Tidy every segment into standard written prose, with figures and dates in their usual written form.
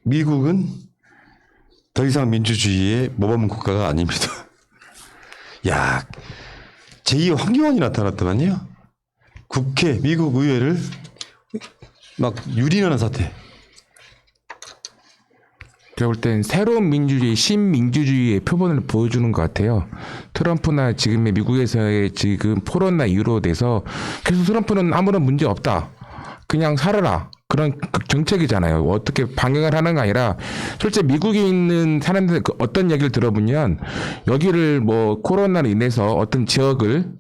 미국은 더 이상 민주주의의 모범 국가가 아닙니다. 야, 제2의 황교안이 나타났더만요. 국회, 미국 의회를 막 유린하는 사태. 제가 볼 땐 새로운 민주주의, 신민주주의의 표본을 보여주는 것 같아요. 트럼프나 지금의 미국에서의 지금 포론나 이유로 돼서 계속 트럼프는 아무런 문제 없다. 그냥 살아라. 그런 정책이잖아요. 어떻게 방역을 하는 게 아니라 실제 미국에 있는 사람들 어떤 얘기를 들어보면 여기를 뭐 코로나로 인해서 어떤 지역을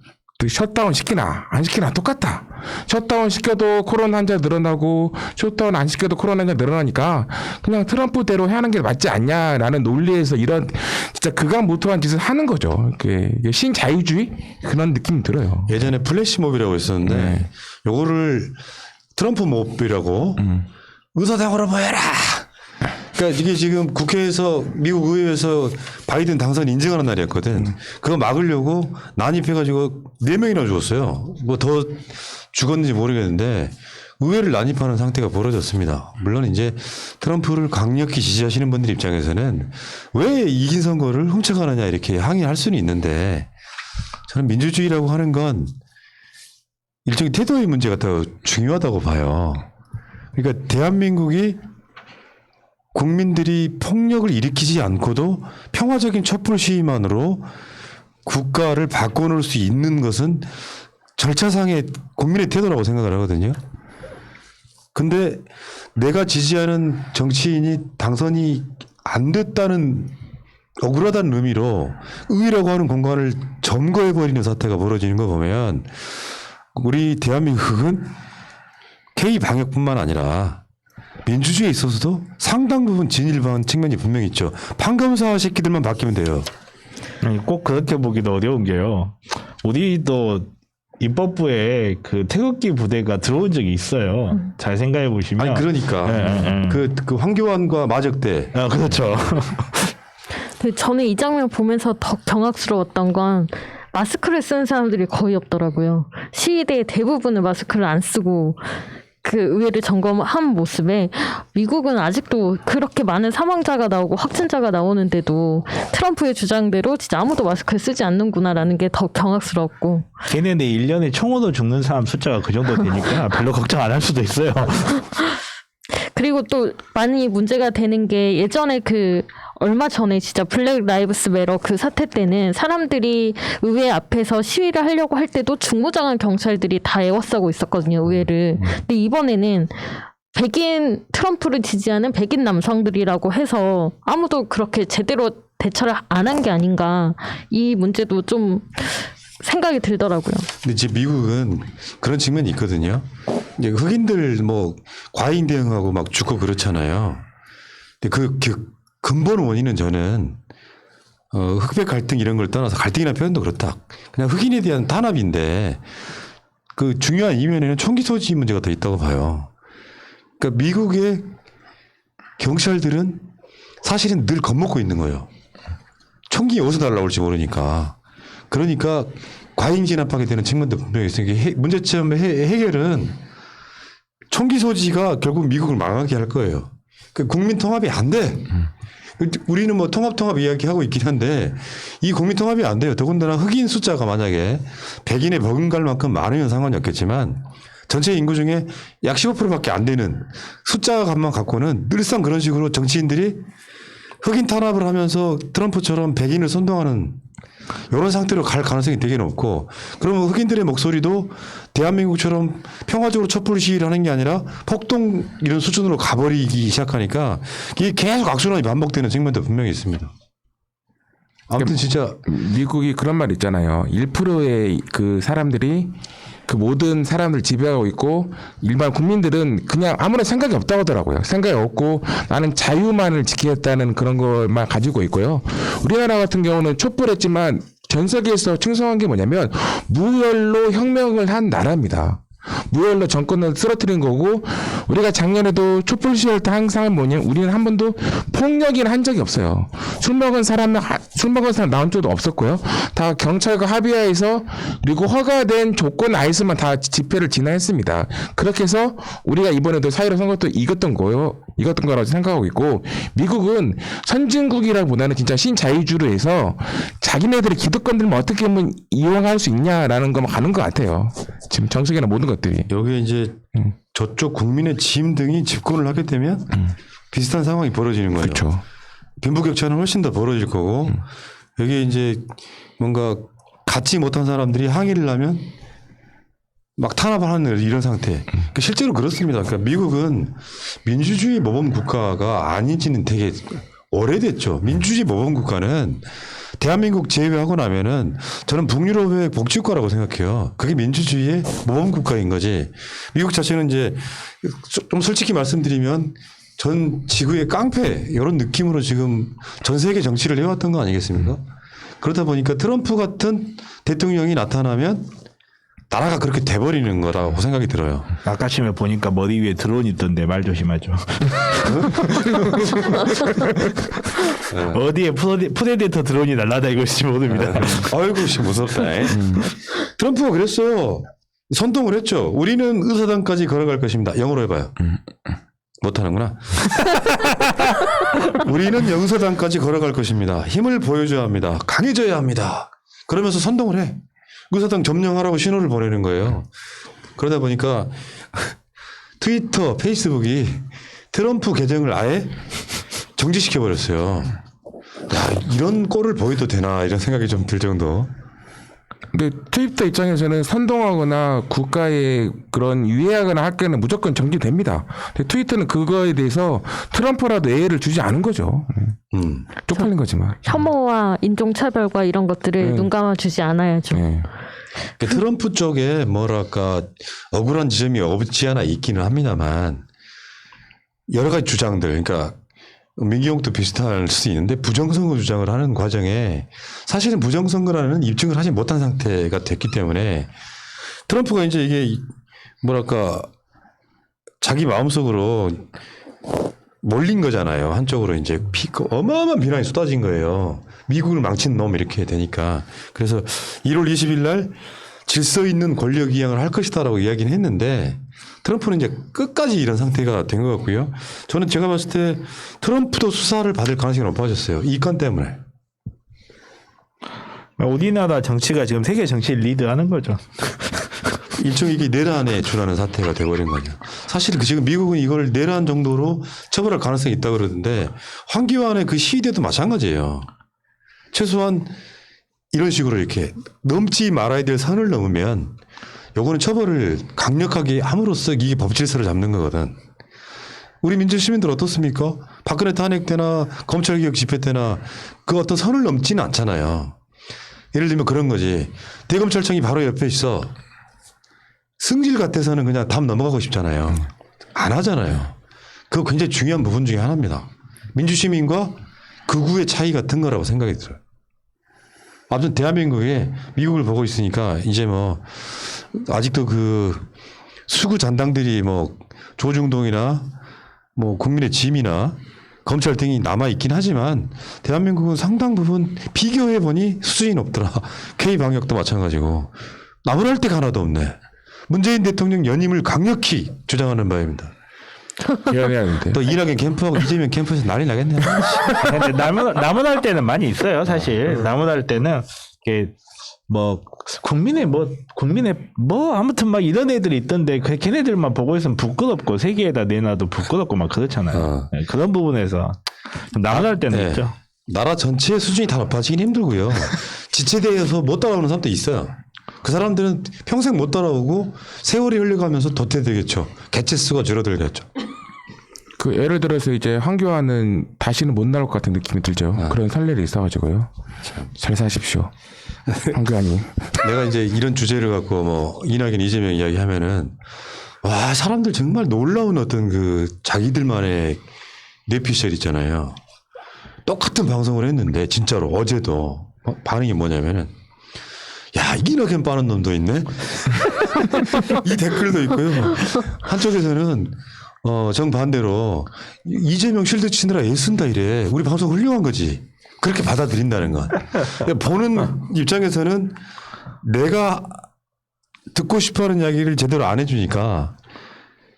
셧다운 시키나 안 시키나 똑같다. 셧다운 시켜도 코로나 환자 늘어나고 셧다운 안 시켜도 코로나 환자 늘어나니까 그냥 트럼프대로 하는 게 맞지 않냐라는 논리에서 이런 진짜 극악무도한 짓을 하는 거죠. 이게 신자유주의 그런 느낌이 들어요. 예전에 플래시몹이라고 있었는데 네. 요거를 트럼프 몹이라고 의사당으로 보여라. 그러니까 이게 지금 국회에서 미국 의회에서 바이든 당선 인증하는 날이었거든. 그거 막으려고 난입해가지고 4명이나 죽었어요. 뭐 더 죽었는지 모르겠는데 의회를 난입하는 상태가 벌어졌습니다. 물론 이제 트럼프를 강력히 지지하시는 분들 입장에서는 왜 이긴 선거를 훔쳐가느냐 이렇게 항의할 수는 있는데 저는 민주주의라고 하는 건 일종의 태도의 문제가 더 중요하다고 봐요. 그러니까 대한민국이 국민들이 폭력을 일으키지 않고도 평화적인 촛불 시위만으로 국가를 바꿔놓을 수 있는 것은 절차상의 국민의 태도라고 생각을 하거든요. 근데 내가 지지하는 정치인이 당선이 안 됐다는 억울하다는 의미로 의회라고 하는 공간을 점거해버리는 사태가 벌어지는 거 보면 우리 대한민국은 K방역뿐만 아니라 민주주의에 있어서도 상당 부분 진일보한 측면이 분명히 있죠. 판검사 새끼들만 바뀌면 돼요. 아니, 꼭 그렇게 보기도 어려운 게요. 우리도 입법부에 그 태극기 부대가 들어온 적이 있어요. 잘 생각해 보시면. 아니 그러니까 그 황교안과 마적대. 아 그렇죠. 근데 저는 이 장면 보면서 더 경악스러웠던 건 마스크를 쓰는 사람들이 거의 없더라고요. 시위대의 대부분은 마스크를 안 쓰고 그 의회를 점검한 모습에 미국은 아직도 그렇게 많은 사망자가 나오고 확진자가 나오는데도 트럼프의 주장대로 진짜 아무도 마스크를 쓰지 않는구나라는 게 더 경악스럽고 걔네들 1년에 총으로 죽는 사람 숫자가 그 정도 되니까 별로 걱정 안 할 수도 있어요. 그리고 또 많이 문제가 되는 게 예전에 얼마 전에 진짜 블랙 라이브스 매러 그 사태 때는 사람들이 의회 앞에서 시위를 하려고 할 때도 중무장한 경찰들이 다 에워싸고 있었거든요, 의회를. 근데 이번에는 백인 트럼프를 지지하는 백인 남성들이라고 해서 아무도 그렇게 제대로 대처를 안 한 게 아닌가. 이 문제도 좀 생각이 들더라고요. 근데 이제 미국은 그런 측면이 있거든요. 이제 흑인들 뭐 과잉 대응하고 막 죽고 그렇잖아요. 근데 그 근본 원인은 저는 흑백 갈등 이런 걸 떠나서 갈등이라는 표현도 그렇다. 그냥 흑인에 대한 탄압인데 그 중요한 이면에는 총기 소지 문제가 더 있다고 봐요. 그러니까 미국의 경찰들은 사실은 늘 겁먹고 있는 거예요. 총기 어디서 날라올지 모르니까. 그러니까 과잉 진압하게 되는 측면도 분명히 있으니까 문제점의 해결은 총기 소지가 결국 미국을 망하게 할 거예요. 그 국민 통합이 안 돼. 우리는 뭐 통합 이야기하고 있긴 한데 이 국민 통합이 안 돼요. 더군다나 흑인 숫자가 만약에 백인에 버금갈 만큼 많으면 상관이 없겠지만 전체 인구 중에 약 15%밖에 안 되는 숫자만 갖고는 늘상 그런 식으로 정치인들이 흑인 탄압을 하면서 트럼프처럼 백인을 선동하는 이런 상태로 갈 가능성이 되게 높고 그러면 흑인들의 목소리도 대한민국처럼 평화적으로 촛불 시위를 하는 게 아니라 폭동 이런 수준으로 가버리기 시작하니까 이게 계속 악순환이 반복되는 측면도 분명히 있습니다. 아무튼 진짜 미국이 그런 말 있잖아요. 1%의 그 사람들이 그 모든 사람들 지배하고 있고 일반 국민들은 그냥 아무런 생각이 없다고 하더라고요. 생각이 없고 나는 자유만을 지키겠다는 그런 것만 가지고 있고요. 우리나라 같은 경우는 촛불했지만 전 세계에서 충성한 게 뭐냐면 무혈로 혁명을 한 나라입니다. 무혈로 정권을 쓰러뜨린 거고 우리가 작년에도 촛불 시위할 때 항상 뭐냐면 우리는 한 번도 폭력이나 한 적이 없어요. 술 먹은 사람 나온 적도 없었고요. 다 경찰과 합의하에서 그리고 허가된 조건 아이스만 다 집회를 진행했습니다. 그렇게 해서 우리가 이번에도 4.15 선거 때 이겼던 거라고 생각하고 있고 미국은 선진국이라기보다는 진짜 신자유주의로 해서 자기네들의 기득권들만 어떻게 하면 이용할 수 있냐라는 것만 가는 것 같아요. 지금 정책이나 모든 것들이. 여기에 이제 저쪽 국민의 짐 등이 집권을 하게 되면 비슷한 상황이 벌어지는 거예요. 그렇죠. 빈부격차는 훨씬 더 벌어질 거고 여기에 이제 뭔가 갖지 못한 사람들이 항의를 하면 막 탄압을 하는 이런 상태. 그러니까 실제로 그렇습니다. 그러니까 미국은 민주주의 모범 국가가 아닌지는 되게 오래됐죠. 민주주의 모범 국가는 대한민국 제외하고 나면은 저는 북유럽의 복지국가라고 생각해요. 그게 민주주의의 모범 국가인 거지. 미국 자체는 이제 좀 솔직히 말씀드리면 전 지구의 깡패 이런 느낌으로 지금 전 세계 정치를 해왔던 거 아니겠습니까? 그러다 보니까 트럼프 같은 대통령이 나타나면 나라가 그렇게 돼버리는 거라고 생각이 들어요. 아까 아침에 보니까 머리 위에 드론 있던데 말 조심하죠. 어디에 프레데터 드론이 날아다니고 있을지 모릅니다. 아이고 씨 무섭다. 트럼프가 그랬어요. 선동을 했죠. 우리는 의사당까지 걸어갈 것입니다. 영어로 해봐요. 못하는구나. 우리는 영사당까지 걸어갈 것입니다. 힘을 보여줘야 합니다. 강해져야 합니다. 그러면서 선동을 해. 의사당 점령하라고 신호를 보내는 거예요. 그러다 보니까 트위터, 페이스북이 트럼프 계정을 아예 정지시켜버렸어요. 야, 이런 꼴을 보여도 되나 이런 생각이 좀 들 정도. 근데 트위터 입장에서는 선동하거나 국가에 그런 유해하거나 할 때는 무조건 정지됩니다. 근데 트위터는 그거에 대해서 트럼프라도 예의를 주지 않은 거죠. 쪽팔린 거지만. 혐오와 인종차별과 이런 것들을 눈 감아주지 않아야죠. 네. 그러니까 트럼프 쪽에 뭐랄까 억울한 지점이 없지 않아 있기는 합니다만 여러 가지 주장들 그러니까 민기용도 비슷할 수 있는데 부정선거 주장을 하는 과정에 사실은 부정선거라는 입증을 하지 못한 상태가 됐기 때문에 트럼프가 이제 이게 뭐랄까 자기 마음속으로 몰린 거잖아요. 한쪽으로 이제 어마어마한 비난이 쏟아진 거예요. 미국을 망친 놈 이렇게 되니까. 그래서 1월 20일 날 질서 있는 권력 이양을 할 것이다라고 이야기는 했는데 트럼프는 이제 끝까지 이런 상태가 된 것 같고요. 저는 제가 봤을 때 트럼프도 수사를 받을 가능성이 높아졌어요. 이 건 때문에. 우리나라 정치가 지금 세계 정치를 리드하는 거죠. 일종의 이게 내란에 준하는 사태가 돼버린 거죠. 사실 지금 미국은 이걸 내란 정도로 처벌할 가능성이 있다고 그러는데 황교안의 그 시위 때도 마찬가지예요. 최소한 이런 식으로 이렇게 넘지 말아야 될 선을 넘으면 요거는 처벌을 강력하게 함으로써 이게 법 질서를 잡는 거거든. 우리 민주 시민들 어떻습니까? 박근혜 탄핵 때나 검찰개혁 집회 때나 그 어떤 선을 넘지는 않잖아요. 예를 들면 그런 거지. 대검찰청이 바로 옆에 있어. 승질 같아서는 그냥 답 넘어가고 싶잖아요. 안 하잖아요. 그거 굉장히 중요한 부분 중에 하나입니다. 민주시민과 극우의 차이 같은 거라고 생각이 들어요. 아무튼 대한민국에 미국을 보고 있으니까 이제 뭐 아직도 그 수구 잔당들이 뭐 조중동이나 뭐 국민의 짐이나 검찰 등이 남아 있긴 하지만 대한민국은 상당 부분 비교해 보니 수준이 높더라. K 방역도 마찬가지고 나무랄 데가 하나도 없네. 문재인 대통령 연임을 강력히 주장하는 바입니다. 미안해하는데. 또 이낙연 캠프하고 이재명 캠프에서 난리 나겠네요. 근데 나무날 때는 많이 있어요, 사실. 나무날 때는 이게 국민의 아무튼 막 이런 애들이 있던데 걔네들만 보고 있으면 부끄럽고 세계에다 내놔도 부끄럽고 막 그렇잖아요. 네, 그런 부분에서 나무날 때는 네. 있죠. 나라 전체의 수준이 다 높아지긴 힘들고요. 지체되어서 못 따라오는 사람도 있어요. 그 사람들은 평생 못 따라오고 세월이 흘러가면서 도태되겠죠. 개체 수가 줄어들겠죠. 그 예를 들어서 이제 황교안은 다시는 못 나올 것 같은 느낌이 들죠. 그런 선례를 있어가지고요. 잘 사십시오. 황교안이. 내가 이제 이런 주제를 갖고 뭐 이낙연, 이재명 이야기하면은 와 사람들 정말 놀라운 어떤 그 자기들만의 뇌피셜 있잖아요. 똑같은 방송을 했는데 진짜로 어제도 반응이 뭐냐면은 야, 이기나겐 빠는 놈도 있네. 이 댓글도 있고요. 한쪽에서는 정반대로 이재명 실드 치느라 애쓴다 이래. 우리 방송 훌륭한 거지. 그렇게 받아들인다는 건. 보는 입장에서는 내가 듣고 싶어하는 이야기를 제대로 안 해주니까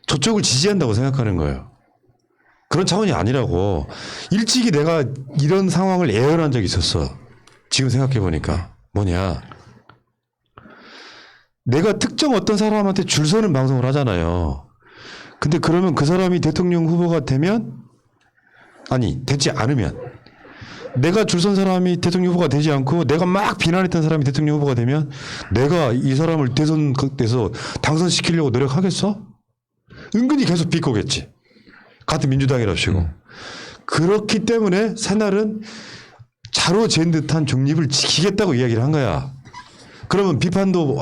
저쪽을 지지한다고 생각하는 거예요. 그런 차원이 아니라고. 일찍이 내가 이런 상황을 예언한 적이 있었어. 지금 생각해 보니까 뭐냐. 내가 특정 어떤 사람한테 줄 서는 방송을 하잖아요. 근데 그러면 그 사람이 대통령 후보가 되면 되지 않으면 내가 줄 선 사람이 대통령 후보가 되지 않고 내가 막 비난했던 사람이 대통령 후보가 되면 내가 이 사람을 대선에서 당선시키려고 노력하겠어? 은근히 계속 비꼬겠지. 같은 민주당이랍시고. 그렇기 때문에 새날은 자로 잰 듯한 중립을 지키겠다고 이야기를 한 거야. 그러면 비판도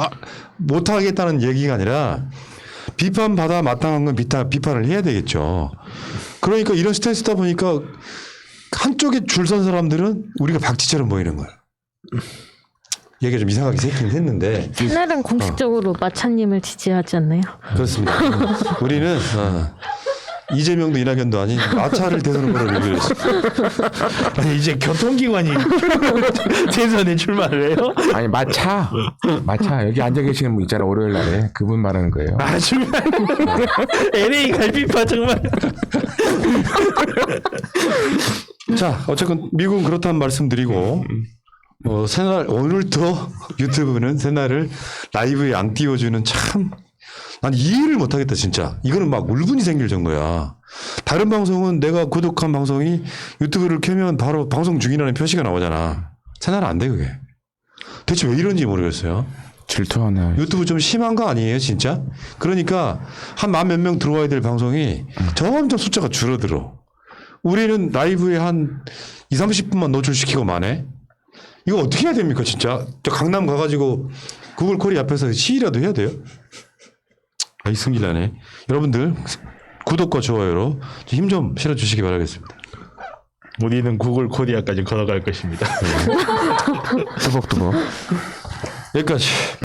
못하겠다는 얘기가 아니라 비판받아 마땅한 건 비판을 해야 되겠죠. 그러니까 이런 스탠스다 보니까 한쪽에 줄 선 사람들은 우리가 박쥐처럼 보이는 거야. 얘기가 좀 이상하게 생기긴 했는데. 새날은 공식적으로 마차님을 지지하지 않나요? 그렇습니다. 우리는 이재명도 이낙연도 아닌 마차를 대선으로 밀기로 했습니다. 아니 이제 교통기관이 대선에 출마를 해요? 아니 마차 여기 앉아 계시는 분 있잖아 월요일 날에 그분 말하는 거예요. 아 정말 LA 갈비파 정말. 자, 어쨌건 미국은 그렇다는 말씀드리고 새날 오늘도 유튜브는 새날을 라이브에 안 띄워주는 참 난 이해를 못하겠다 진짜. 이거는 막 울분이 생길 정도야. 다른 방송은 내가 구독한 방송이 유튜브를 켜면 바로 방송 중이라는 표시가 나오잖아. 새날은 안 돼 그게. 대체 왜 이런지 모르겠어요. 질투하나. 유튜브 좀 심한 거 아니에요 진짜? 그러니까 한 10,000 몇 명 들어와야 될 방송이 점점 숫자가 줄어들어. 우리는 라이브에 한 20-30분만 노출시키고 만해. 이거 어떻게 해야 됩니까 진짜? 저 강남 가가지고 구글 코리 앞에서 시위라도 해야 돼요? 이 승질나네. 여러분들 구독과 좋아요로 힘 좀 실어주시기 바라겠습니다. 우리는 구글 코리아까지 걸어갈 것입니다. 뚜벅뚜벅. 여기까지.